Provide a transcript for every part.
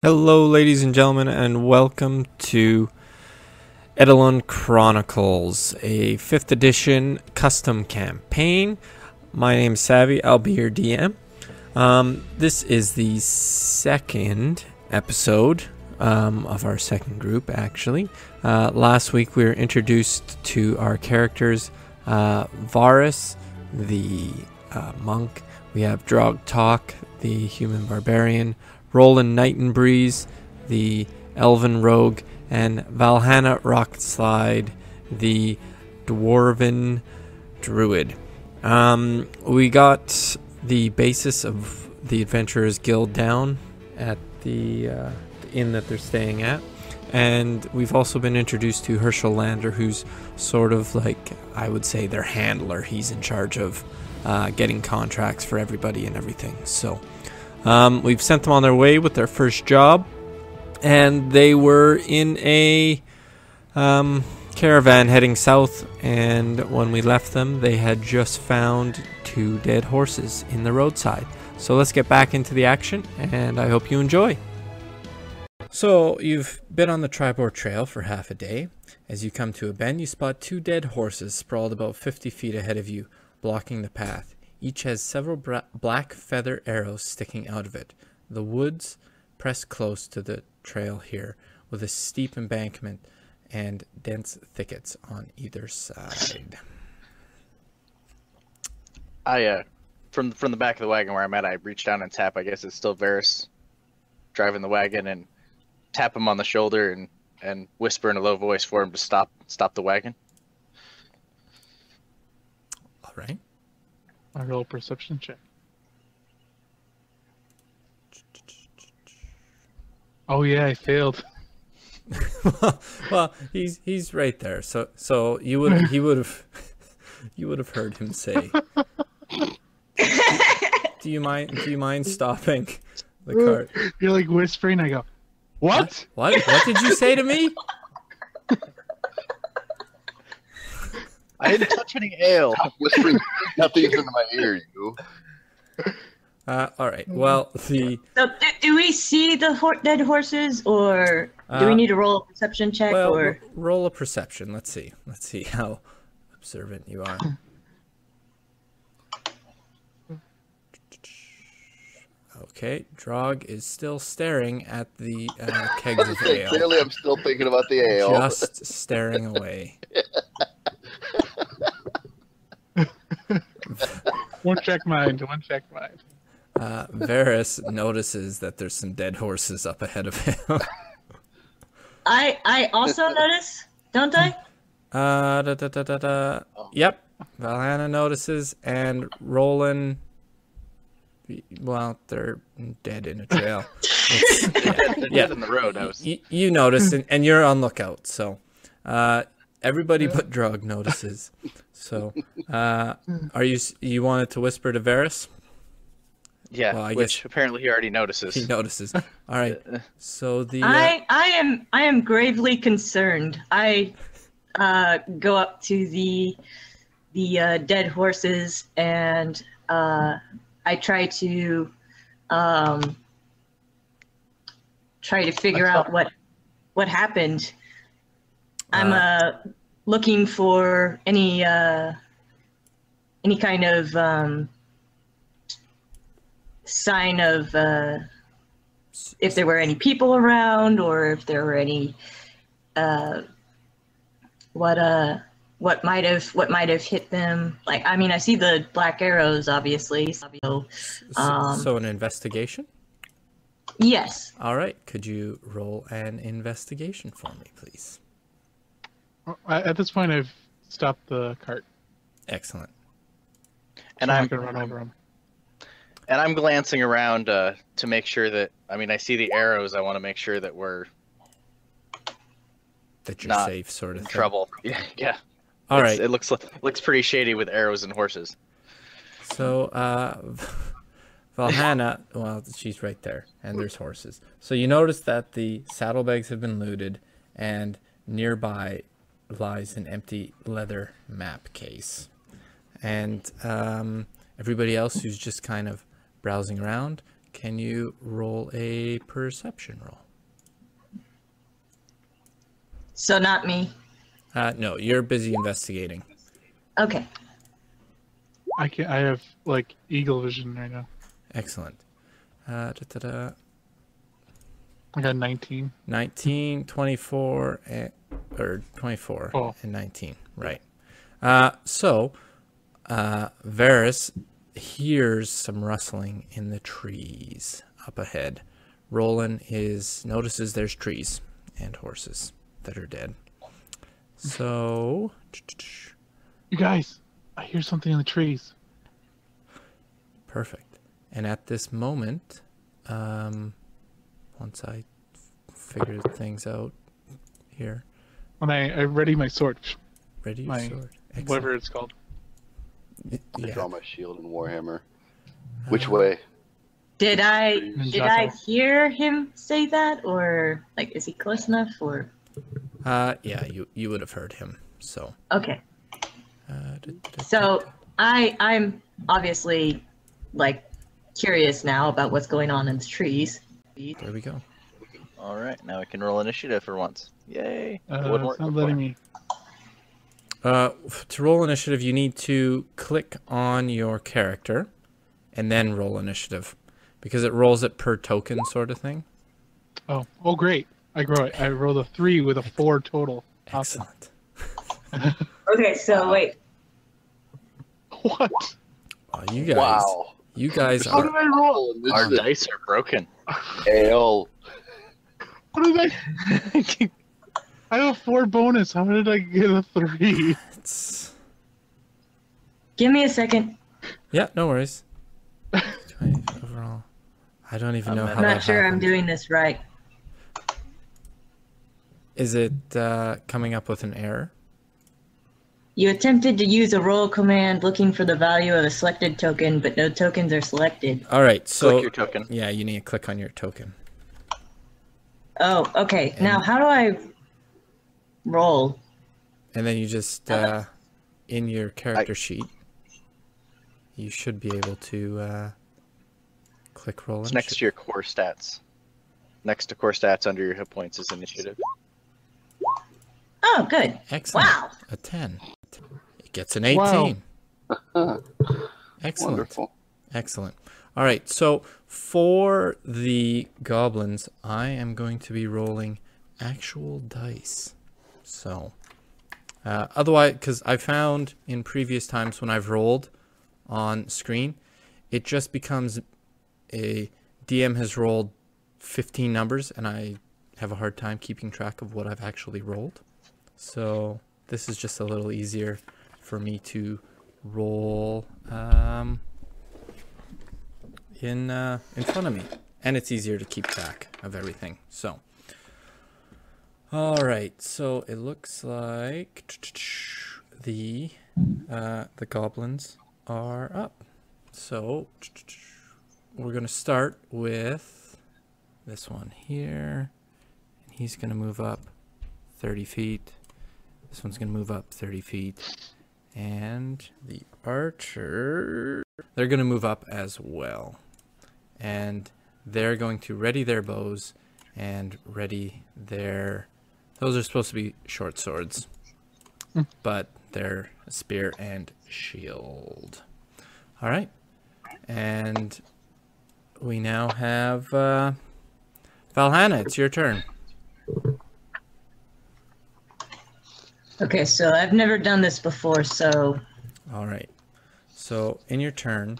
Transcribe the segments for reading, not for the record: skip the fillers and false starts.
Hello, ladies and gentlemen, and welcome to Edhellond Chronicles, a 5th edition custom campaign. My name is Savi. I'll be your DM. This is the second episode of our second group, actually. Last week we were introduced to our characters, Varus, the monk. We have Drog Talk, the human barbarian, Roland Night and Breeze, the Elven Rogue, and Valhalla Rockslide, the Dwarven Druid. We got the basis of the Adventurers Guild down at the inn that they're staying at, and we've also been introduced to Herschel Lander, who's sort of like, I would say, their handler. He's in charge of getting contracts for everybody and everything. So we've sent them on their way with their first job, and they were in a caravan heading south, and when we left them, they had just found 2 dead horses in the roadside. So let's get back into the action, and I hope you enjoy. So you've been on the Tribord Trail for half a day. As you come to a bend, you spot 2 dead horses sprawled about 50 feet ahead of you, blocking the path. Each has several black feather arrows sticking out of it. The woods press close to the trail here, with a steep embankment and dense thickets on either side. From the back of the wagon where I'm at, I reach down and tap. I guess it's still Varus driving the wagon, and tap him on the shoulder and whisper in a low voice for him to stop the wagon. All right. I roll a perception check. Oh yeah, I failed. well, he's right there. So he would have heard him say, "Do you mind stopping the cart?" You're like whispering. I go, "What? What did you say to me?" I didn't touch any ale. Stop whispering nothing's into my ear, you. All right. Well, So do we see the dead horses, or do we need to roll a perception check? Or roll a perception. Let's see how observant you are. Okay, Drog is still staring at the kegs of ale. Clearly, I'm still thinking about the ale. Just staring away. One check mind. Varus notices that there's some dead horses up ahead of him. I also notice, don't I? Yep. Valhalla notices, and Roland. Well, they're dead in a trail. Dead in the road. You notice, and you're on lookout. So, everybody but Drug notices. So, are you wanted to whisper to Varus? Yeah, well, which apparently he already notices. He notices. All right. So I am gravely concerned. I go up to the dead horses, and I try to figure out what happened. I'm looking for any kind of sign of if there were any people around, or if there were any what might have hit them. Like, I mean, I see the black arrows, obviously. So an investigation? Yes. All right. Could you roll an investigation for me, please? At this point, I've stopped the cart. Excellent. And I'm gonna run over him. And I'm glancing around to make sure that, I mean, I see the arrows. I want to make sure that you're not safe, sort of in thing. trouble. Yeah. All right. It looks pretty shady with arrows and horses. So, Valhalla, well, she's right there, and there's horses. So you notice that the saddlebags have been looted, and nearby lies an empty leather map case. And everybody else who's just kind of browsing around can you roll a perception roll? So not me. No, you're busy investigating. Okay. I have like eagle vision right now. Excellent. I got 19. 19, 24, or 24 Oh. and 19. Right. So, Varys hears some rustling in the trees up ahead. Roland notices there's trees and horses that are dead. So, You guys, I hear something in the trees. perfect. And at this moment, once I figure things out here, When I ready my sword, ready your My- sword. Excellent. whatever it's called. I Yeah. draw my shield and warhammer. Which way? Did I Ninjato. hear him say that, or like is he close enough? Or Yeah, you would have heard him. So, okay. So I'm obviously like curious now about what's going on in the trees. there we go. All right, now we can roll initiative for once. Yay! It wouldn't It's work not before. letting me. To roll initiative, you need to click on your character and then roll initiative because it rolls it per token sort of thing. Oh, great! I rolled a 3 with a 4 total. Awesome. Excellent. Okay, so wait. What? Oh, you guys, Wow. you guys How are did I roll? Our This is dice are broken. ale. What did I have a 4 bonus. How did I get a 3? it's, Give me a second. yeah, no worries. 20 overall. I don't even know how I'm that not sure I'm happened. doing this right. Is it coming up with an error? You attempted to use a roll command looking for the value of a selected token, but no tokens are selected. All right, so Click your token. yeah, you need to click on your token. Oh, okay. And- Now how do I roll? And then you just, in your character sheet, you should be able to click roll It's next to your core stats. Next to core stats under your hit points is initiative. Oh, good. Excellent. Wow. A 10. It gets an 18. Wow. Excellent. Wonderful. Excellent. All right, so for the goblins, I am going to be rolling actual dice. So, otherwise, because I found in previous times when I've rolled on screen, it just becomes a DM has rolled 15 numbers, and I have a hard time keeping track of what I've actually rolled. So this is just a little easier for me to roll in front of me, and it's easier to keep track of everything. So, all right. So it looks like the goblins are up. So we're gonna start with this one here, and he's gonna move up 30 feet. This one's gonna move up 30 feet, and the archer, they're gonna move up as well, and they're going to ready their bows and ready their, those are supposed to be short swords, but they're a spear and shield. All right, and we now have Valhalla, it's your turn. Okay, so I've never done this before, so All right. So in your turn,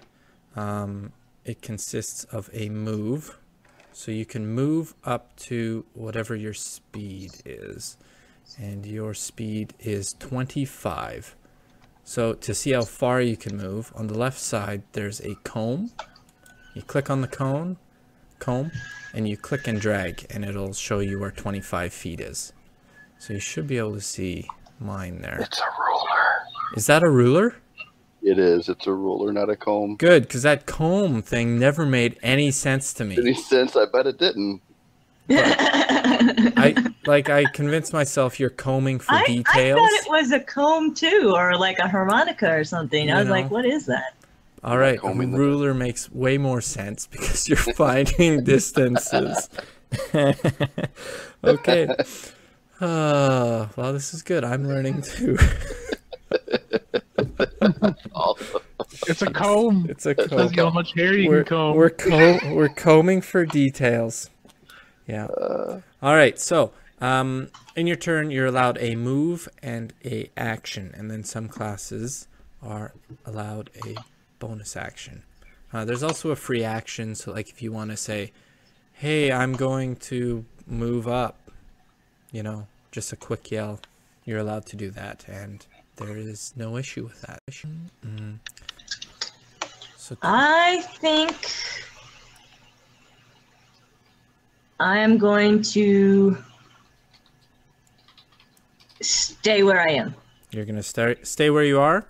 it consists of a move. So you can move up to whatever your speed is. And your speed is 25. So to see how far you can move, on the left side, there's a comb. You click on the comb, and you click and drag, and it'll show you where 25 feet is. So you should be able to see mine there. It's a ruler. Is that a ruler? It is. It's a ruler, not a comb. Good, because that comb thing never made any sense to me. Any sense? I bet it didn't. I convinced myself you're combing for I details. thought it was a comb too, or like a harmonica or something. I You was like, know. what is that? All right, a combing the ruler makes way more sense because you're finding distances. Okay. Well, this is good. I'm learning too. Awesome. It's a comb. It's a Says comb. you know how much hair you can comb. We're combing for details. Yeah. All right. So, in your turn, you're allowed a move and a action, and then some classes are allowed a bonus action. There's also a free action. So, like, if you want to say, "Hey, I'm going to move up," you know, just a quick yell, you're allowed to do that, and there is no issue with that. So, I think I am going to stay where I am. you're gonna stay where you are,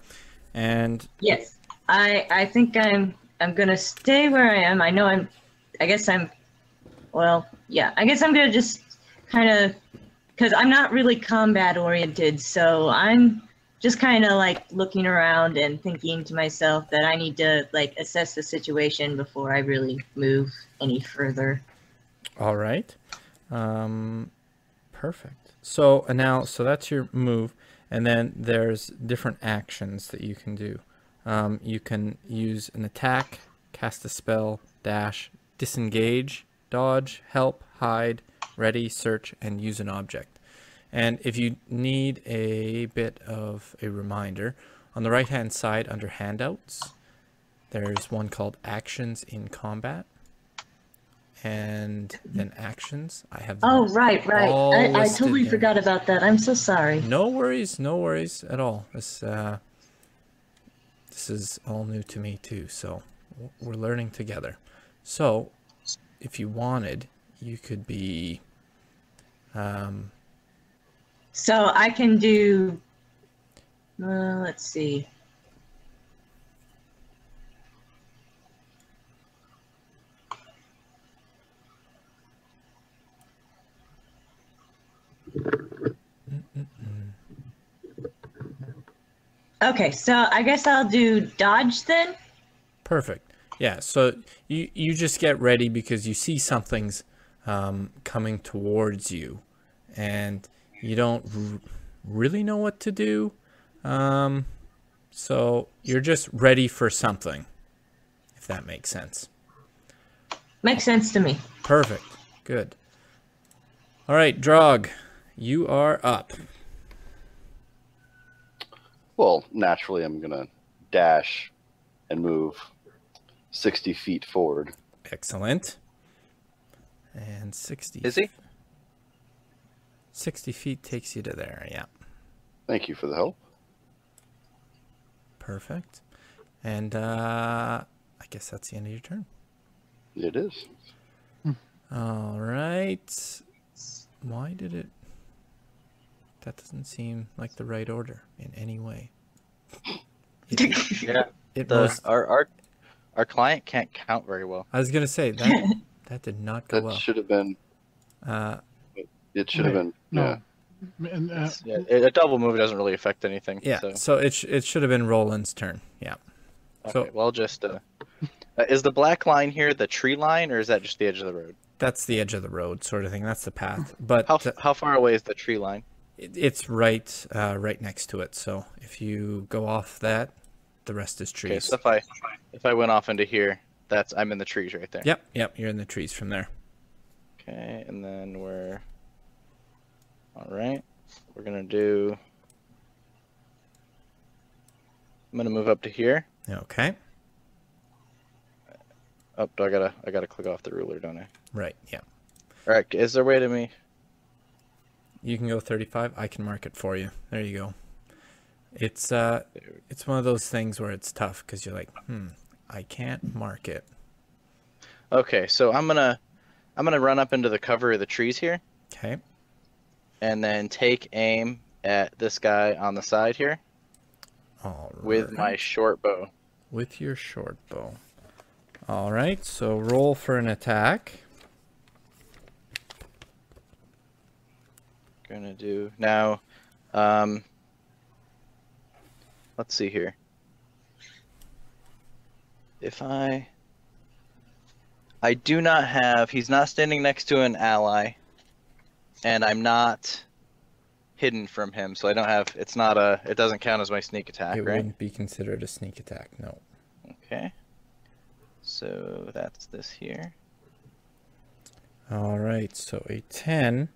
and Yes, I think I'm gonna stay where I am. I know I guess I'm gonna just kind of, because I'm not really combat oriented, so I'm just kind of like looking around and thinking to myself that I need to like assess the situation before I really move any further. all right, perfect. So that's your move, and then there's different actions that you can do. You can use an attack, cast a spell, dash, disengage, dodge, help, hide, ready, search, and use an object. And if you need a bit of a reminder, on the right-hand side under handouts, there's one called Actions in Combat. And then Actions, I have them Oh, right. all I listed totally here. forgot about that. I'm so sorry. No worries at all. This is all new to me too, so we're learning together. So, if you wanted, you could be... So I can do, let's see. Okay, so I guess I'll do dodge then. Perfect. Yeah, so you just get ready because you see something's coming towards you, and you don't really know what to do. So you're just ready for something, if that makes sense. Makes sense to me. Perfect. Good. All right, Drog, you are up. Well, naturally, I'm going to dash and move 60 feet forward. Excellent. And 60. Is he? 60 feet takes you to there, yeah. Thank you for the help. Perfect. And I guess that's the end of your turn. It is. All right. Why did it... That doesn't seem like the right order in any way. Yeah. Our client can't count very well. I was going to say, that did not go That well. should have been. It should have been. No. Yeah. And, Yeah, a double move doesn't really affect anything. Yeah, So, so it should have been Roland's turn. Yeah. okay, so- well, just is the black line here the tree line, or is that just the edge of the road? That's the edge of the road sort of thing. That's the path. But How far away is the tree line? it's right next to it. So if you go off that, the rest is Okay, trees. so if I went off into here, I'm in the trees right there. Yep, you're in the trees from there. Okay, and then all right. We're gonna do. I'm gonna move up to here. Okay. Oh, I gotta click off the ruler, don't I? Right, yeah. All right, is there a way to me? You can go 35. I can mark it for you. There you go. It's one of those things where it's tough because you're like, I can't mark it. Okay, so I'm gonna run up into the cover of the trees here, Okay. and then take aim at this guy on the side here All with right. my short bow. With your short bow. All right, so roll for an attack. Gonna do now. Let's see here. If I do not have. He's not standing next to an ally, and I'm not hidden from him, so I don't have. It's not a. It doesn't count as my sneak attack, It right? wouldn't be considered a sneak attack, no. Okay. So that's this here. All right, so a 10,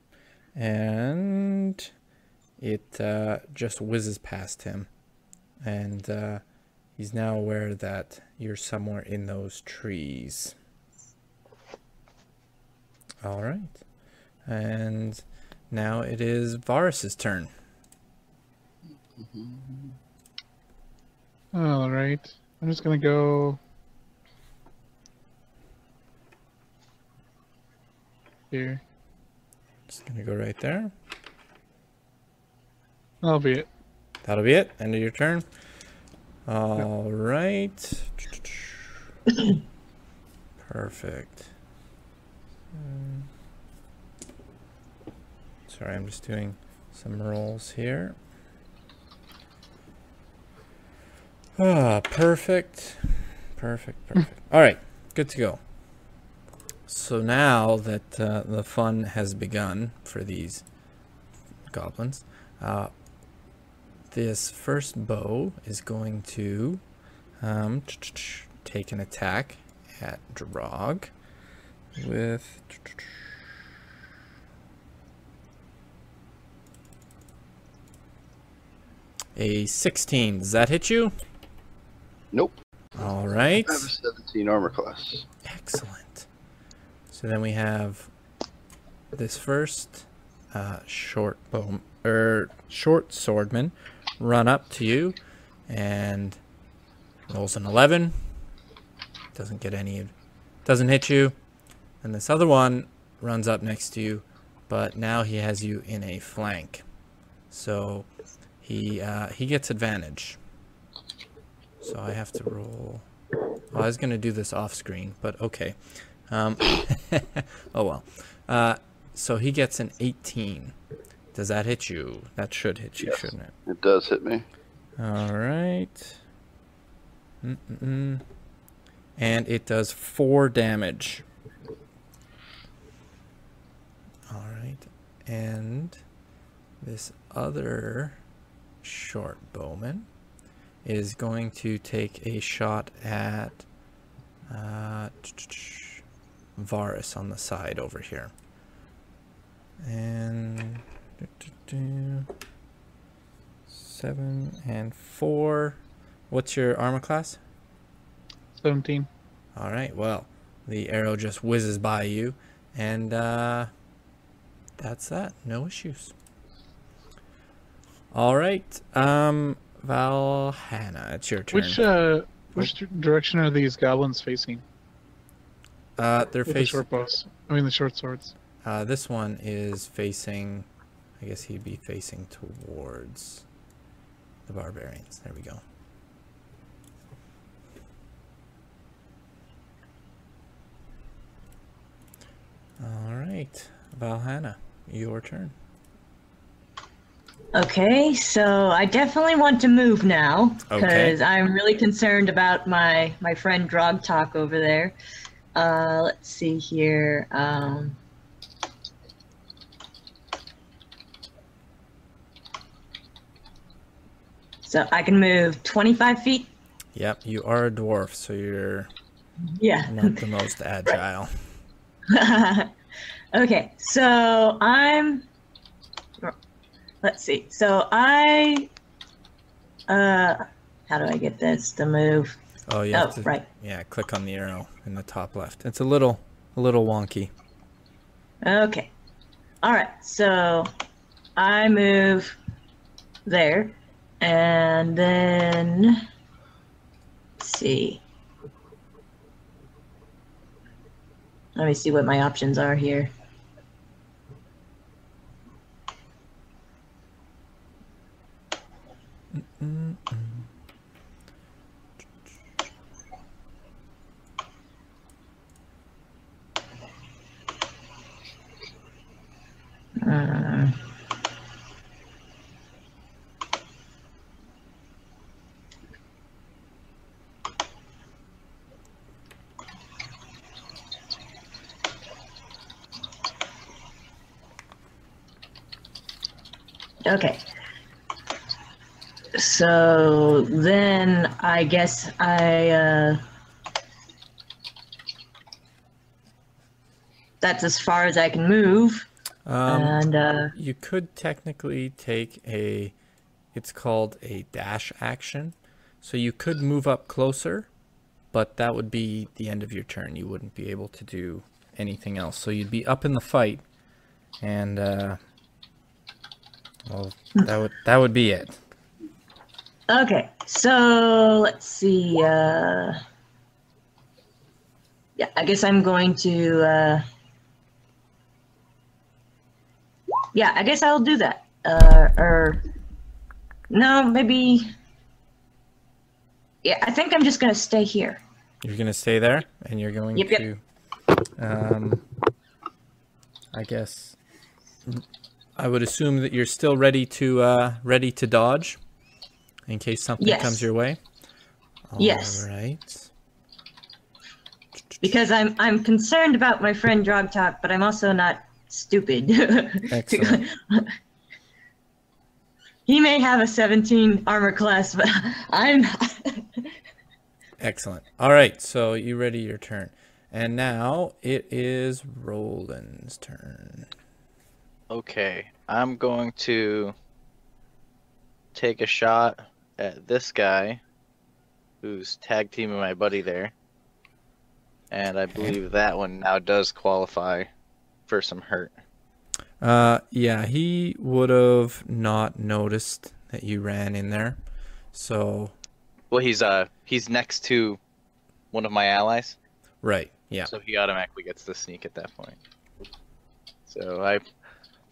and it just whizzes past him. And he's now aware that you're somewhere in those trees. All right. And now it is Varus's turn. All right. I'm just gonna go here. Just going to go right there. That'll be it. That'll be it. End of your turn. All right. Perfect. Sorry, I'm just doing some rolls here. Perfect. Perfect. All right, good to go. So now that the fun has begun for these goblins, this first bow is going to take an attack at Drog with a 16. Does that hit you? Nope. All right. I have a 17 armor class. Excellent. So then we have this first short swordman run up to you and rolls an 11. Doesn't hit you. And this other one runs up next to you, but now he has you in a flank. So he gets advantage. So I have to roll. Oh, I was gonna do this off screen, but okay. Oh well. So he gets an 18. Does that hit you? That should hit you, Yes, shouldn't it? it does hit me. All right. And it does 4 damage. All right. And this other short bowman is going to take a shot at Varus on the side over here. And 7 and 4. What's your armor class? 17. All right. Well, the arrow just whizzes by you, and that's that. No issues. All right. Valhalla, it's your turn. Which direction are these goblins facing? They're With the facing. short bows. I mean the short swords. This one is facing. I guess he'd be facing towards the barbarians. There we go. All right, Valhalla, your turn. Okay, so I definitely want to move now because Okay. I'm really concerned about my friend Drog Talk over there. Let's see here. So I can move 25 feet. Yep, you are a dwarf, so you're Yeah. not the most agile. Okay, so let's see. So how do I get this to move? Oh, you have Oh, to, right. yeah, click on the arrow in the top left. It's a little wonky. Okay. All right. So I move there, and then let's see. Let me see what my options are here. Uh, Okay. So then I guess that's as far as I can move. And You could technically take it's called a dash action. So you could move up closer, but that would be the end of your turn. You wouldn't be able to do anything else. So you'd be up in the fight, and well, that would be it. okay, so let's see. Yeah, I guess I'm going to. Yeah, I guess I'll do that. Or no, maybe. Yeah, I think I'm just gonna stay here. You're going to stay there, and you're going Yep. to, I guess, I would assume that you're still ready to dodge in case something Yes. comes your way. Yes. All right. Because I'm concerned about my friend Drog Talk, but I'm also not stupid. Excellent. He may have a 17 armor class, but I'm not. Excellent. All right, so you ready your turn. And now it is Roland's turn. Okay, I'm going to take a shot at this guy who's tag teaming my buddy there. And I believe that one now does qualify for some hurt. Yeah, he would have not noticed that you ran in there. So, Well, he's next to one of my allies, right, yeah. so he automatically gets the sneak at that point. So I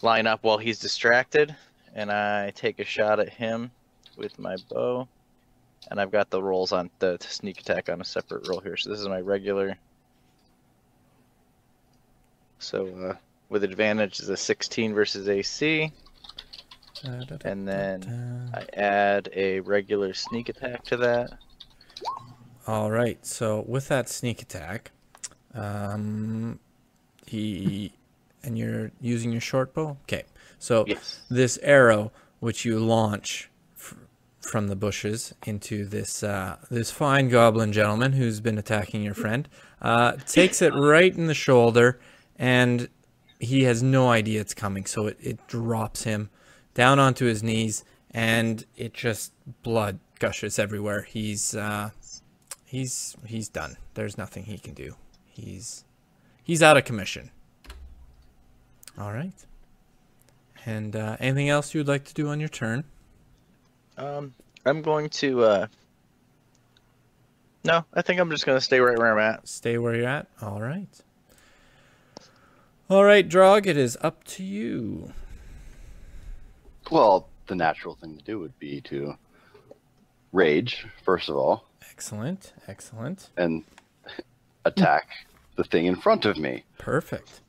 line up while he's distracted, and I take a shot at him with my bow. And I've got the rolls on the sneak attack on a separate roll here. So this is my regular. So with advantage is a 16 versus AC. And then I add a regular sneak attack to that. All right, so with that sneak attack, and you're using your short bow? Okay, so Yes. this arrow, which you launch from the bushes into this this fine goblin gentleman who's been attacking your friend, takes it right in the shoulder, and he has no idea it's coming, so it drops him down onto his knees, and it just blood gushes everywhere. He's done. There's nothing he can do. He's out of commission. All right. And anything else you'd like to do on your turn? I'm going to. No, I think I'm just going to stay right where I'm at. Stay where you're at? All right. All right, Drog, it is up to you. Well, the natural thing to do would be to rage, first of all. Excellent, excellent. And attack the thing in front of me. Perfect.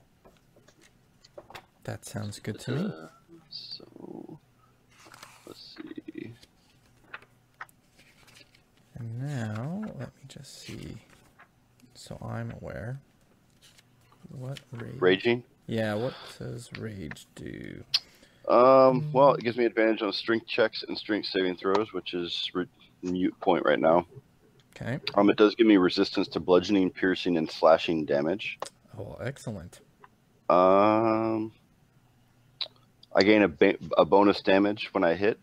That sounds good to me. So, let's see. And now, let me just see. So I'm aware. What rage? Raging? Yeah, what does rage do? Well, it gives me advantage on strength checks and strength saving throws, which is mute point right now. Okay. It does give me resistance to bludgeoning, piercing, and slashing damage. Oh, excellent. I gain a bonus damage when I hit,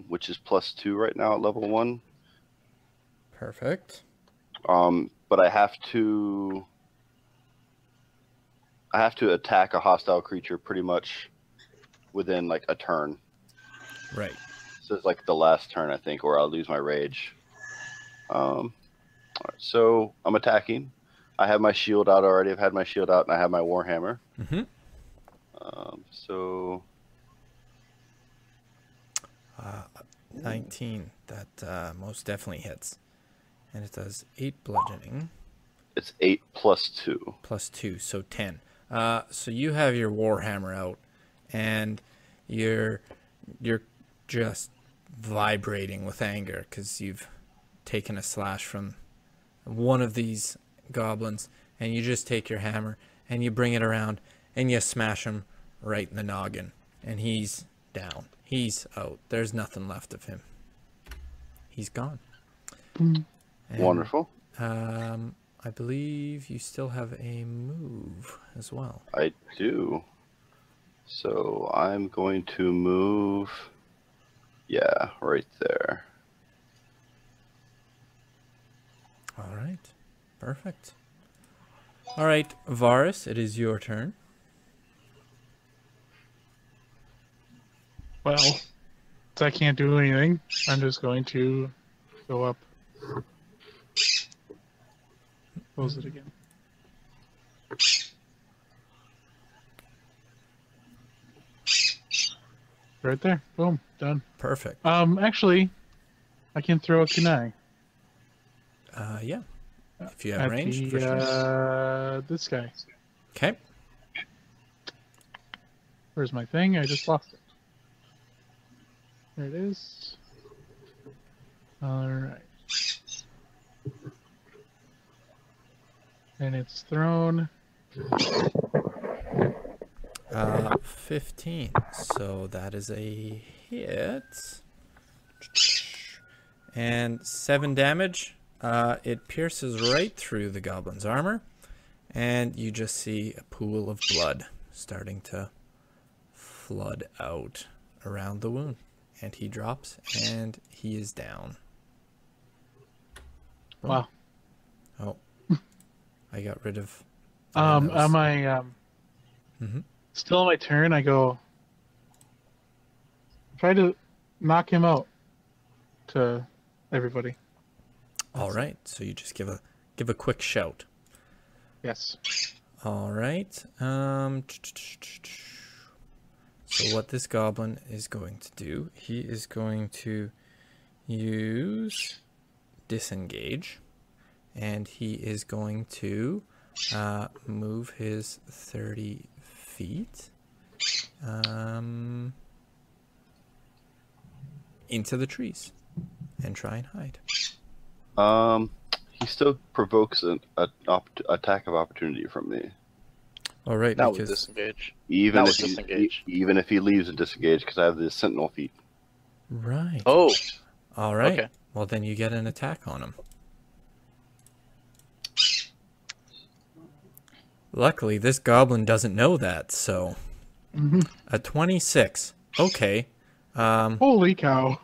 which is +2 right now at level 1. Perfect. But I have to attack a hostile creature pretty much within like a turn. Right. So it's like the last turn, I think, or I'll lose my rage. All right, so I'm attacking. I have my shield out already. I've had my shield out, and I have my warhammer. Mm-hmm. So 19. That most definitely hits. And it does 8 bludgeoning. it's 8 + 2. Plus 2, so 10. So you have your warhammer out, and you're just vibrating with anger because you've taken a slash from one of these goblins, and you just take your hammer and you bring it around and you smash him right in the noggin, and he's down. He's out. There's nothing left of him. He's gone. Mm. And, Wonderful. I believe you still have a move as well. I do. So I'm going to move. Yeah, right there. All right. Perfect. All right, Varus, it is your turn. Well, since I can't do anything, I'm just going to go up. Close it again. Right there. Boom. Done. Perfect. Actually, I can throw a kunai. Yeah. If you have At range, the, for sure. this guy. Okay. Where's my thing? I just lost it. There it is. Alright. And it's thrown. 15. So that is a hit. And 7 damage. It pierces right through the goblin's armor. And you just see a pool of blood starting to flood out around the wound. And he drops, and he is down. Boom. Wow. Oh. I got rid of... Am I still on my turn? I go try to knock him out to everybody. All right, so you just give a quick shout. Yes. All right. So what this goblin is going to do, he is going to use disengage, and he is going to move his 30 feet into the trees and try and hide. He still provokes an attack of opportunity from me. All right, That was because disengage. Even That if was disengage. even if he leaves and disengage, because I have the sentinel feet. right. Oh, All right. okay. Well, then you get an attack on him. Luckily, this goblin doesn't know that, so a 26. Okay. Holy cow.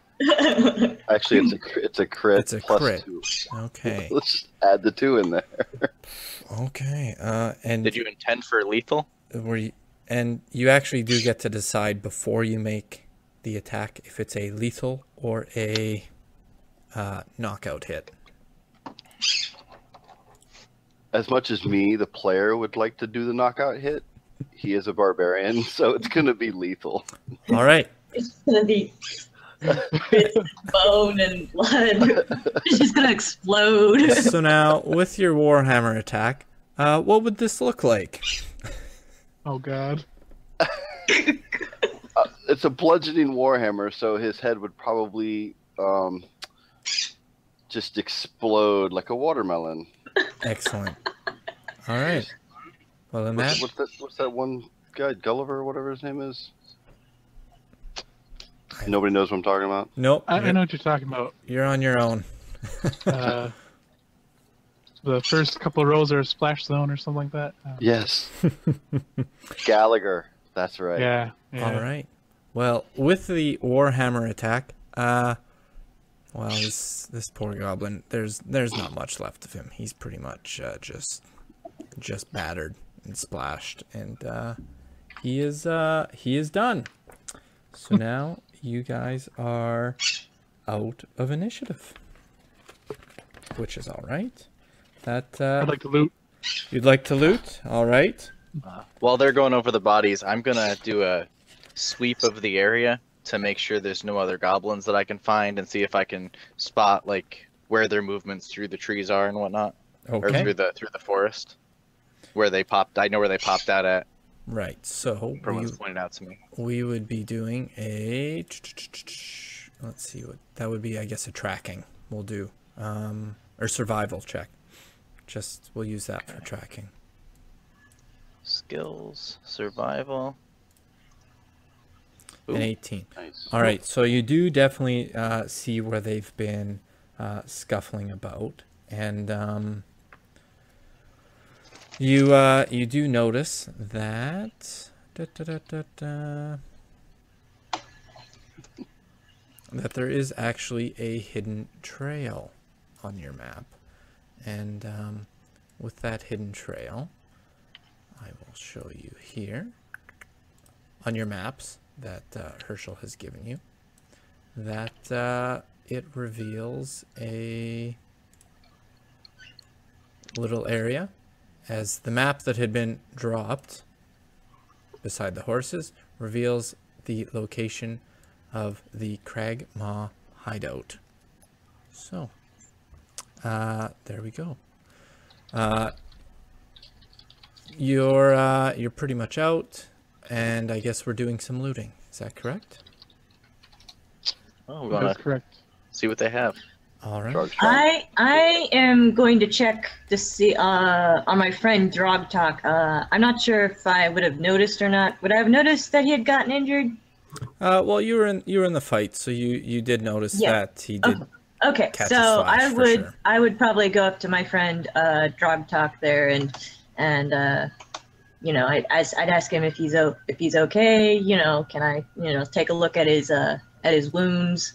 Actually, it's a crit. It's a plus crit. 2. Okay. Let's just add the 2 in there. Okay. And Did you intend for lethal? and you actually do get to decide before you make the attack if it's a lethal or a knockout hit. As much as me, the player, would like to do the knockout hit, he is a barbarian, so it's going to be lethal. All right. It's gonna be bone and blood. It's just gonna explode. So now, with your Warhammer attack, what would this look like? Oh god. It's a bludgeoning warhammer, so his head would probably just explode like a watermelon. Excellent. All right. Well, then that... What's that one guy, Gulliver, or whatever his name is? Nobody knows what I'm talking about. Nope. I know what you're talking about. You're on your own. The first couple of rows are a splash zone or something like that. Yes. Gallagher. That's right. Yeah. All right. Well, with the Warhammer attack, well, this poor goblin, there's not much left of him. He's pretty much just battered and splashed, and he is done. So now you guys are out of initiative, which is all right. That I'd like to loot. you'd like to loot, all right? While they're going over the bodies, I'm gonna do a sweep of the area to make sure there's no other goblins that I can find, and see if I can spot like where their movements through the trees are and whatnot, or Okay. through the forest where they popped. I know where they popped out at. Right. So Everyone's pointed out to me. we would be doing a, let's see what that would be. I guess a tracking we'll do, or survival check. We'll use that for tracking. Skills, survival. An Ooh, 18. nice. All right, so you do definitely see where they've been scuffling about, and you do notice that that there is actually a hidden trail on your map, and with that hidden trail, I will show you here on your maps that Herschel has given you, that it reveals a little area, as the map that had been dropped beside the horses reveals the location of the Crag Maw hideout. So, there we go. You're pretty much out, and I guess we're doing some looting. Is that correct? Oh, we're That's gonna correct. see what they have. All right. Charge time. I am going to check to see on my friend Drog Talk. I'm not sure if I would have noticed or not. Would I have noticed that he had gotten injured? Well, you were in the fight, so you did notice that he did. Okay, catch a so slash for sure. I would probably go up to my friend Drog Talk there and I'd ask him if he's okay. Can I take a look at his wounds,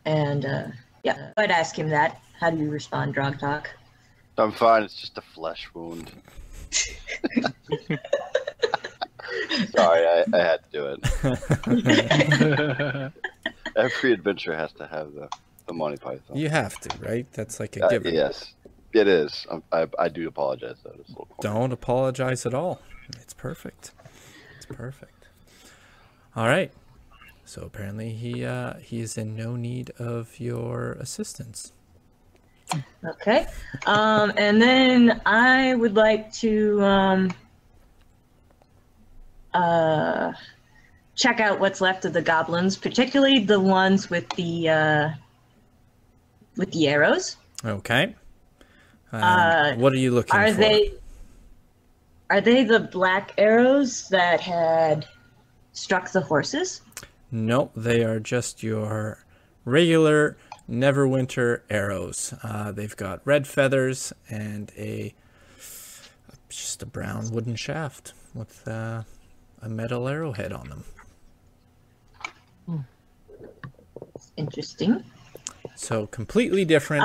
I'd ask him that. How do you respond, Drog Talk? I'm fine. It's just a flesh wound. Sorry, I had to do it. Every adventure has to have the Monty Python. You have to, right? That's like a given. Yes, it is. I do apologize, though. It's a little corny. Don't apologize at all. It's perfect. It's perfect. All right. So apparently he is in no need of your assistance. Okay. And then I would like to check out what's left of the goblins, particularly the ones with the arrows. Okay. What are you looking for? Are they the black arrows that had struck the horses? No, they are just your regular Neverwinter arrows. They've got red feathers and just a brown wooden shaft with a metal arrowhead on them. Interesting. So completely different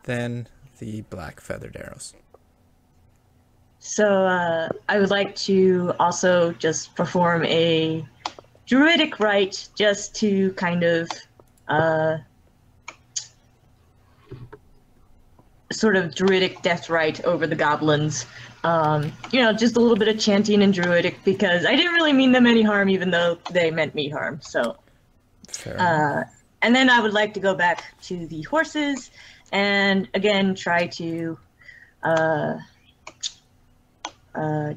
than the black feathered arrows. So I would like to also just perform a druidic rite just to kind of sort of druidic death rite over the goblins. Just a little bit of chanting and druidic, because I didn't really mean them any harm, even though they meant me harm. So, and then I would like to go back to the horses and again try to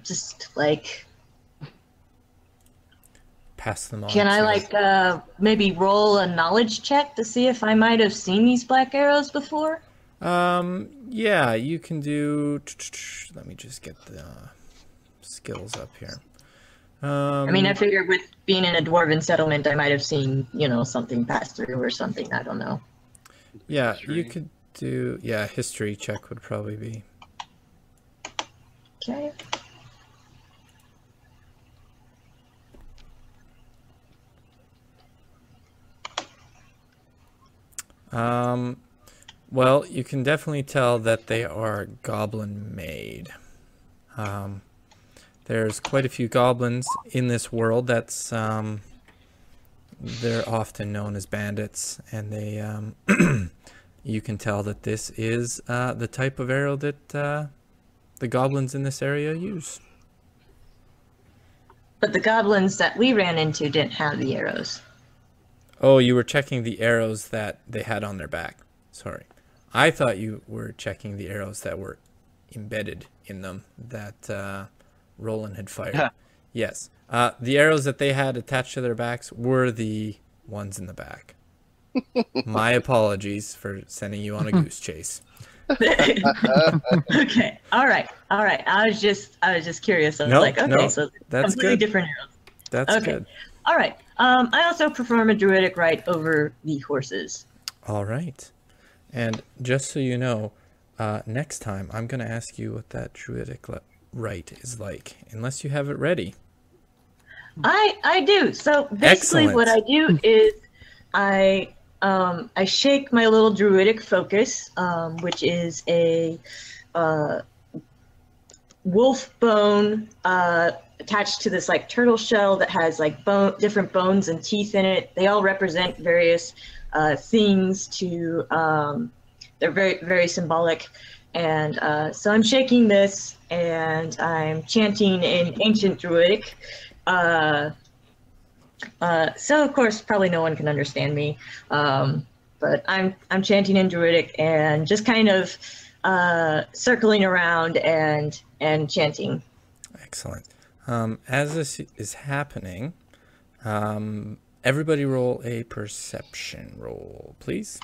just like pass them on. Can I maybe roll a knowledge check to see if I might have seen these black arrows before? Yeah, you can do. Let me just get the skills up here. I figured with being in a dwarven settlement, I might have seen, something pass through or something. I don't know. Yeah, History. you could do. Yeah, history check would probably be. Okay. Well, you can definitely tell that they are goblin made. There's quite a few goblins in this world. They're often known as bandits, and they you can tell that this is the type of arrow that the goblins in this area use. But the goblins that we ran into didn't have the arrows. Oh, you were checking the arrows that they had on their back. Sorry. I thought you were checking the arrows that were embedded in them that Roland had fired. Yes. The arrows that they had attached to their backs were the ones in the back. My apologies for sending you on a goose chase. Okay. All right. I was just curious. I was like, okay, so that's completely good. different arrows. That's Okay. good. All right. I also perform a druidic rite over the horses. All right. And just so you know, next time I'm going to ask you what that druidic rite is like, unless you have it ready. I do. So basically, Excellent. what I do is I shake my little druidic focus, which is a wolf bone attached to this like turtle shell that has like different bones and teeth in it. They all represent various things. They're very, very symbolic. And so I'm shaking this and I'm chanting in ancient druidic. So of course probably no one can understand me, but I'm chanting in druidic and just kind of circling around and chanting. Excellent. As this is happening, everybody roll a perception roll, please.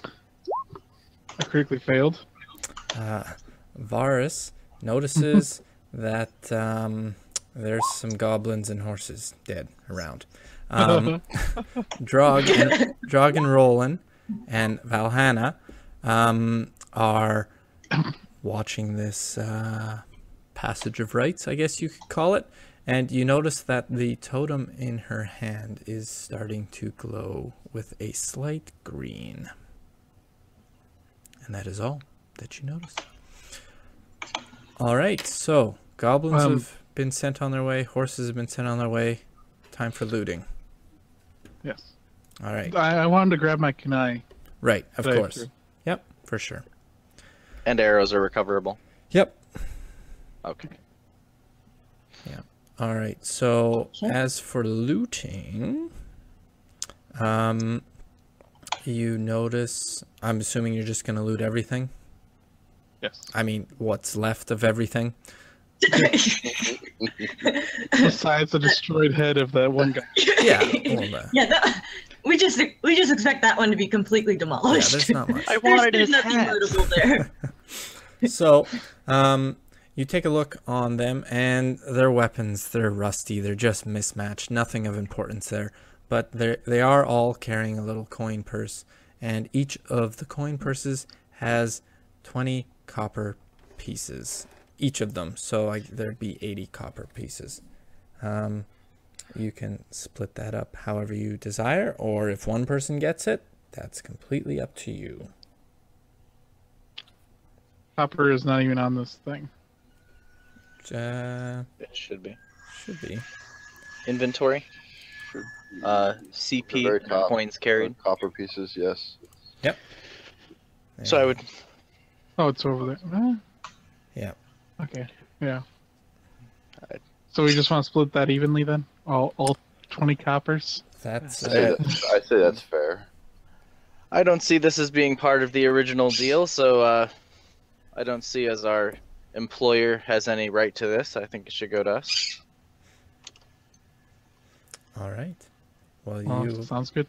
I critically failed. Varus notices that there's some goblins and horses dead around. Drog and Roland and Valhalla are watching this passage of rites, I guess you could call it. And you notice that the totem in her hand is starting to glow with a slight green. And that is all that you notice. All right, so goblins have been sent on their way. Horses have been sent on their way. Time for looting. Yes. All right. I wanted to grab my kunai. Right, of Right, course. true. Yep, for sure. And arrows are recoverable. Yep. Okay. Yeah. All right. So as for looting, you notice, I'm assuming you're just going to loot everything? Yes. I mean, what's left of everything? Besides the destroyed head of that one guy. Yeah. Well, Yeah, we just expect that one to be completely yeah, demolished. there's not much. I wanted There's his nothing hat. notable there. So, you take a look on them, and their weapons, they're rusty. They're just mismatched. Nothing of importance there. But they are all carrying a little coin purse, and each of the coin purses has 20 copper pieces. Each of them. So there'd be 80 copper pieces. You can split that up however you desire, or if one person gets it, that's completely up to you. Copper is not even on this thing. It should be. Should be. Inventory. The CP very top, coins carried. Copper pieces, yes. Yep. So I would. Oh, it's over there. Yeah. Okay. Yeah. So we just want to split that evenly then? All 20 coppers? That's I say that's fair. I don't see this as being part of the original deal, so I don't see as our employer has any right to this. I think it should go to us. all right. Well, Oh, sounds good.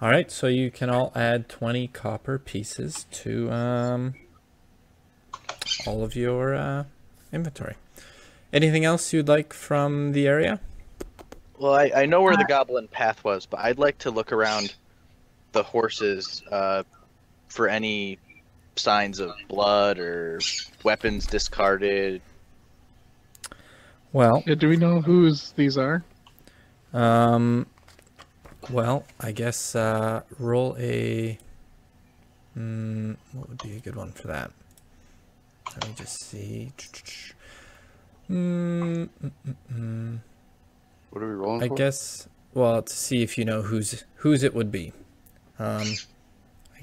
all right. So you can all add 20 copper pieces to all of your inventory. Anything else you'd like from the area? Well, I know where the goblin path was, but I'd like to look around the horses for any signs of blood or weapons discarded. Well, Yeah, do we know whose these are? well, I guess roll a. What would be a good one for that? Let me just see. What are we rolling I for? guess. Well, to see if you know whose it would be. I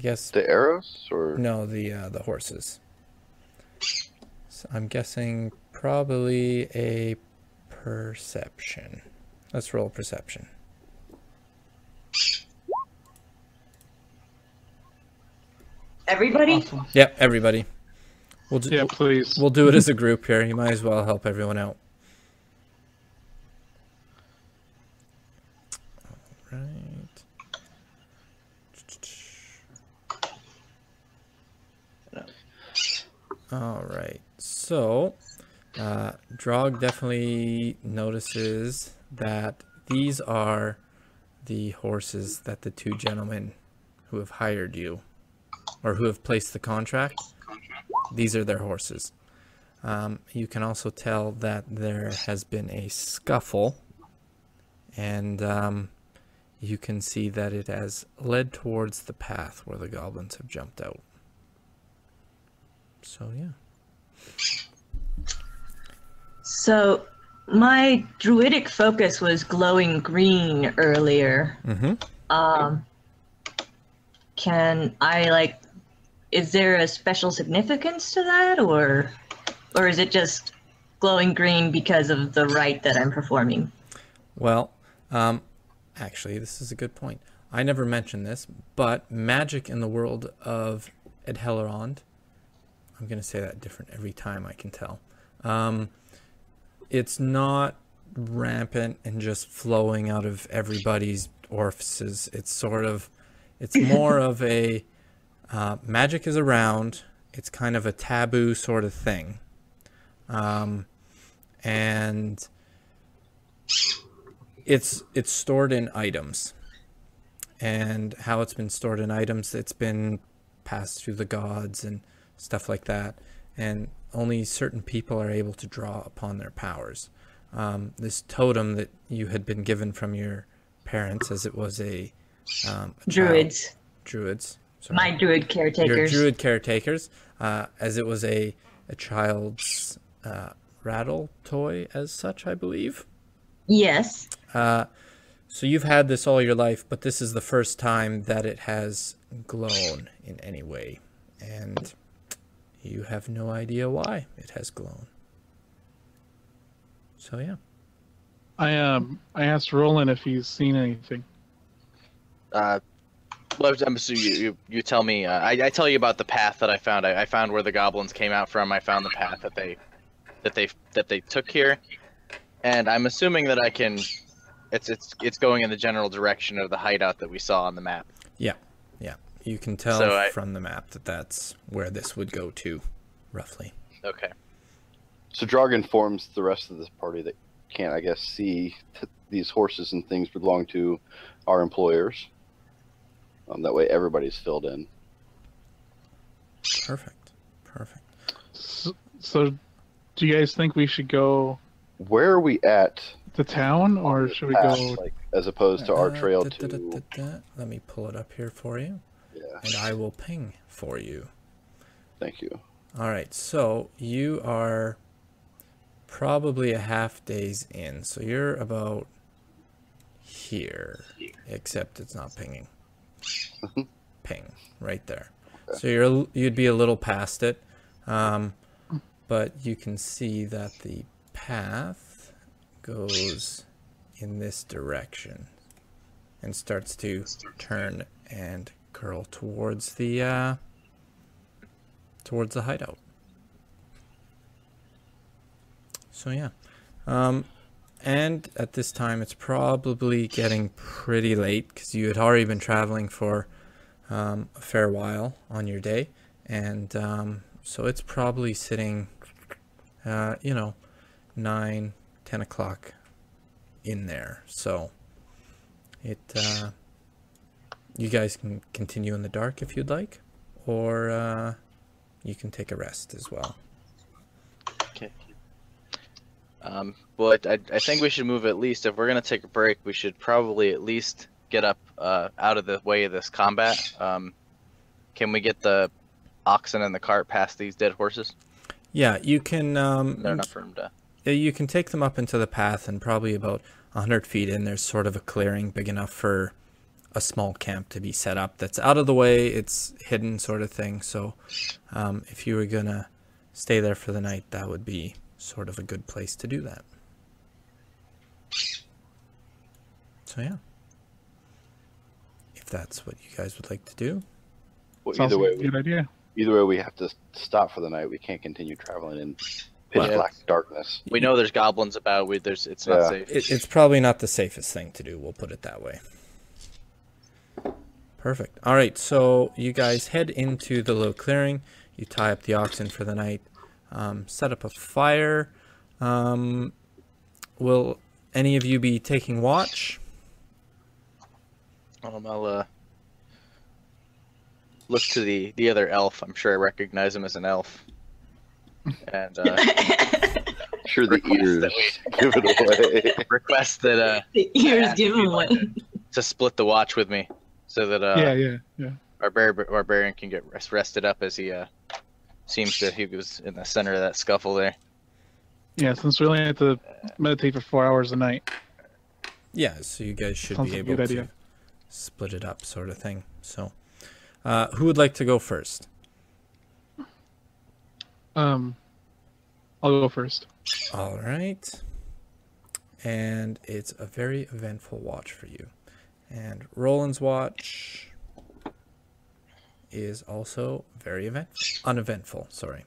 guess The arrows? Or no, the horses. So I'm guessing probably a perception. Let's roll perception. Everybody? Awesome. Yep, everybody. We'll Yeah, please. we'll do it as a group here. You might as well help everyone out. All right. All right. So, Drog definitely notices that these are the horses that the two gentlemen who have hired you, or who have placed the contract, these are their horses. You can also tell that there has been a scuffle, and you can see that it has led towards the path where the goblins have jumped out. So, yeah. So, my druidic focus was glowing green earlier. Mm-hmm. Can I, is there a special significance to that, or is it just glowing green because of the rite that I'm performing? Well, actually, this is a good point. I never mentioned this, but magic in the world of Edhellond, I'm going to say that different every time, I can tell. It's not rampant and just flowing out of everybody's orifices. It's more of a, magic is around. It's kind of a taboo sort of thing. And it's stored in items. And how it's been stored in items, it's been passed through the gods and stuff like that. And only certain people are able to draw upon their powers. This totem that you had been given from your parents, as it was a Druids. Druids. Sorry. My druid caretakers. Your druid caretakers, as it was a child's rattle toy as such, I believe. Yes. So you've had this all your life, but this is the first time that it has glown in any way. And you have no idea why it has glown. So, yeah. I asked Roland if he's seen anything. Well, I'm assuming you tell me. I tell you about the path that I found. I found where the goblins came out from. I found the path that they took here, and I'm assuming that I can. It's going in the general direction of the hideout that we saw on the map. Yeah. You can tell from the map that that's where this would go to, roughly. Okay. So Drog informs the rest of this party that can't, I guess, see these horses and things belong to our employers. That way everybody's filled in. Perfect. So, do you guys think we should go Where are we at? to town, or should we go? As opposed to our trail to... Let me pull it up here for you. Yeah. And I will ping for you. Thank you. All right, so you are probably a half day's in. So you're about here, except it's not pinging. Ping, right there. Okay. So you'd be a little past it, but you can see that the path goes in this direction and starts to turn and curl towards the hideout. So yeah, and at this time it's probably getting pretty late because you had already been traveling for a fair while on your day, and so it's probably sitting 9-10 o'clock in there. So it you guys can continue in the dark if you'd like, or you can take a rest as well. Okay. Well, I think we should move at least. If we're going to take a break, we should probably at least get up out of the way of this combat. Can we get the oxen and the cart past these dead horses? Yeah, you can. They're enough for them to... You can take them up into the path, and probably about 100 feet in, there's sort of a clearing big enough for a small camp to be set up. That's out of the way. It's hidden sort of thing. So if you were going to stay there for the night, that would be sort of a good place to do that. So yeah, if that's what you guys would like to do. Well, Sounds like a good idea. Either way, we have to stop for the night. We can't continue traveling in pitch black darkness. We know there's goblins about. It's not safe. It's probably not the safest thing to do. We'll put it that way. Perfect. All right, so you guys head into the little clearing. You tie up the oxen for the night. Set up a fire. Will any of you be taking watch? I'll look to the other elf. I'm sure I recognize him as an elf. And Sure, the ears give it away. request that The ears give him away. to split the watch with me, so that Yeah. our barbarian can get rested up, as he seems to. He was in the center of that scuffle there. Yeah, since we only have to meditate for 4 hours a night. Yeah, so you guys should Sounds be like a able good to idea. split it up, sort of thing. So, who would like to go first? I'll go first. All right. And it's a very eventful watch for you. And Roland's watch is also very uneventful. Sorry.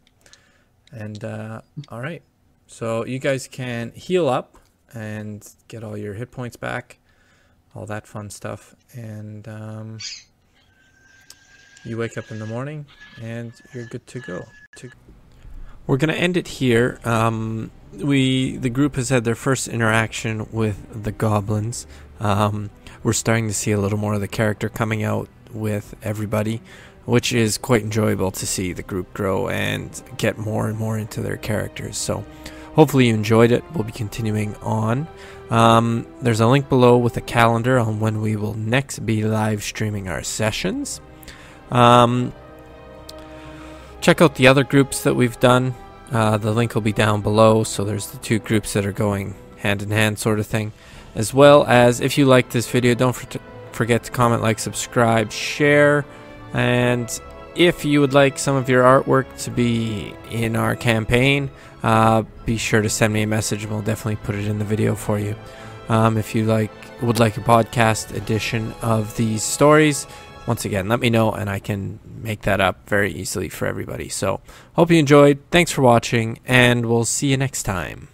And all right. So you guys can heal up and get all your hit points back, all that fun stuff. And you wake up in the morning and you're good to go. We're going to end it here. The group has had their first interaction with the goblins. We're starting to see a little more of the character coming out with everybody, which is quite enjoyable to see the group grow and get more and more into their characters. So hopefully you enjoyed it. We'll be continuing on. There's a link below with a calendar on when we will next be live streaming our sessions. Check out the other groups that we've done. The link will be down below. So there's the two groups that are going hand in hand, sort of thing. As well as, if you like this video, don't forget to comment, like, subscribe, share. And if you would like some of your artwork to be in our campaign, be sure to send me a message and we'll definitely put it in the video for you. If you would like a podcast edition of these stories, once again, let me know and I can make that up very easily for everybody. So, hope you enjoyed. Thanks for watching, and we'll see you next time.